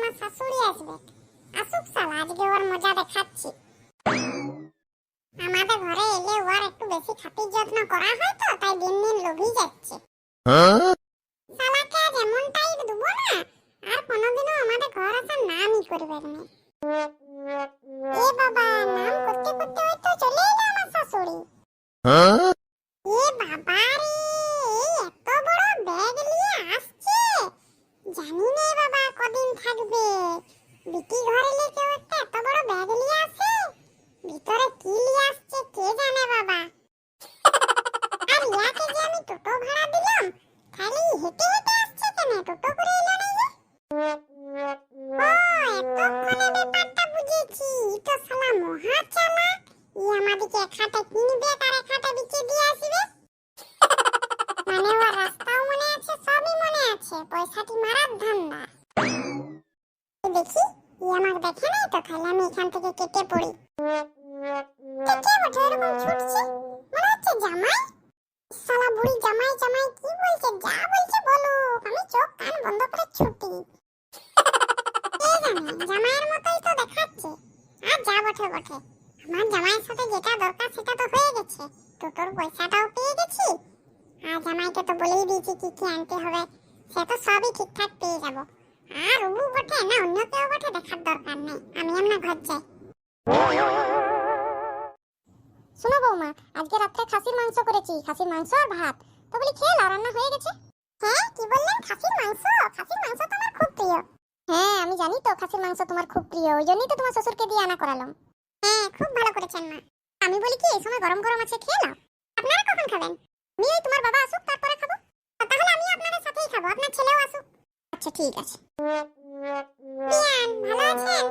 আমার শাশুড়ি আসবে। আসুক শালা, আজকে ওর মজা দেখাচ্ছি। আমাদের ঘরে এলে ওর একটু বেশি খাতির যত্ন করা হয় তো, তাই দিন দিন লোভই যাচ্ছে। শালাকে আজ এমন টাইট দেবো না, আর কোনোদিনও আমাদের ঘর আসার নামই করবে না। এ বাবা, নাম করতে করতে ওই তো চলে এলো আমার শাশুড়ি। এ বাবা রে, এত বড় ব্যাগ নিয়ে আসছে, জানি না বাবা কদিন থাকবে। বিটি ঘরে নিয়ে কেউ একটা এত বড় ব্যাগ নিয়ে আসে, ভিতরে কি নিয়ে আসছে কে জানে বাবা। আর ইয়াকে যে আমি টোটো ভাড়া দিলাম, খালি হেঁটে হেঁটে আসছে কেন, টোটো করে এলো না যে? ও, এতক্ষণে ব্যাপারটা বুঝেছি, তো শালা মহা চালাক। ই আমাদেরকে এক হাতে কিনবে আর এক হাতে বিচে দিয়ে আসবে। মানে ওর রাস্তাও মনে আছে, সবই মনে আছে, পয়সাটি মারার ধান্দা। দেখি, ই আমাকে দেখে নাই তো, খালি আমি এখান থেকে কেটে পড়ি। কে বটে এরকম ছুটছে, মনে হচ্ছে জামাই। শালা বুড়ি জামাই জামাই কি বলছে, যা বলছে বলুক, আমি চোখ কান বন্ধ করে ছুটি। কে জানে, জামাইয়ের মতোই তো দেখাচ্ছে। আর যা বটে বটে, আমার জামাইয়ের সাথে যেটা দরকার সেটা তো হয়ে গেছে, টোটোর পয়সাটাও পেয়ে গেছি। আর জামাইকে তো বলেই দিয়েছি কি কি আনতে হবে, সে তো সবই ঠিকঠাক পেয়ে যাব। আর ও বটে না অন্য কেউ বটে, দেখার দরকার নেই, আমি আমার ঘর যাই। শোনো বৌমা, আজকে রাতে খাসির মাংস করেছি, খাসির মাংস আর ভাত। তো বলি খেয়ে নাও, রান্না হয়ে গেছে। হ্যাঁ, কি বললেন, খাসির মাংস? খাসির মাংস তো আমার খুব প্রিয়। হ্যাঁ, আমি জানি তো খাসির মাংস তোমার খুব প্রিয়, ওই জন্যই তো তোমার শ্বশুরকে দিয়ে আনা করালাম। হ্যাঁ, খুব ভালো করেছেন মা। আমি বলি কি, এই সময় গরম গরম আছে, খেয়ে নাও। আপনারা কখন খাবেন? আমি ওই তোমার বাবা আসুক তারপরে খাবো। তাহলে আমি আপনাদের সাথেই খাবো, আপনার ছেলেও আসুক। আচ্ছা ঠিক আছে। বিয়ান, ভালো আছেন?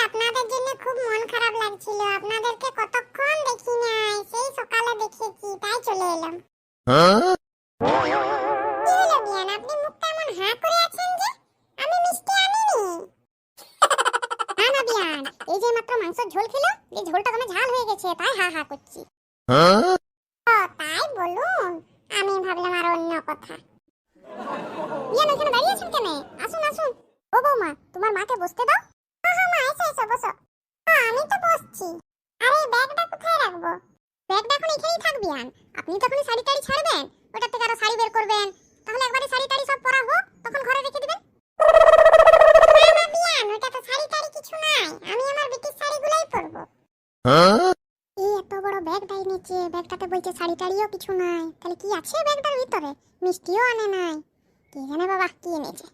আপনাদের জন্য খুব মন খারাপ লাগছিল, আপনাদেরকে কতক্ষণ দেখি নাই, সেই সকালে দেখেছি তাই চলে এলাম। কি হলো বিয়ান, আপনি মুখটা এমন হাঁ করে আছেন যে? আমি মিষ্টি আনিনি। না না বিয়ান, এই যে মাত্র মাংসের ঝোল খেলো, এই ঝোলটা তোমার ঝাল হয়ে গেছে, তাই হা হা করছি। ও তাই বলুন, আমি ভাবলাম আর অন্য কথা। বিয়ান এখানে দাঁড়িয়ে আছেন কেন, আসুন আসুন। ও বৌমা, তোমার মাকে বসতে দাও। হ্যাঁ মা, এসো এসো বসো। হ্যাঁ আমি তো বসছি। আরে ব্যাগটা কোথায় রাখবো? ব্যাগটা এখন এখানেই থাকবি। আপনি তখন শাড়ি টাড়ি ছাড়বেন, ওটা থেকে আরো শাড়ি বের করবেন, তাহলে একবারে শাড়ি টাড়ি সব পরা হোক, তখন ঘরে রেখে দিবেন। না না বিয়ান, ওটা তো শাড়ি টাড়ি কিছু নাই, আমি আমার বিটির শাড়িগুলোই পরবো। এই এত বড় ব্যাগটাই নিচে, ব্যাগটাতে বলছে শাড়ি টাড়িও কিছু নাই, তাহলে কি আছে ব্যাগটার ভিতরে? মিষ্টিও আনে নাই, কি জানে বাবা কি এনেছে।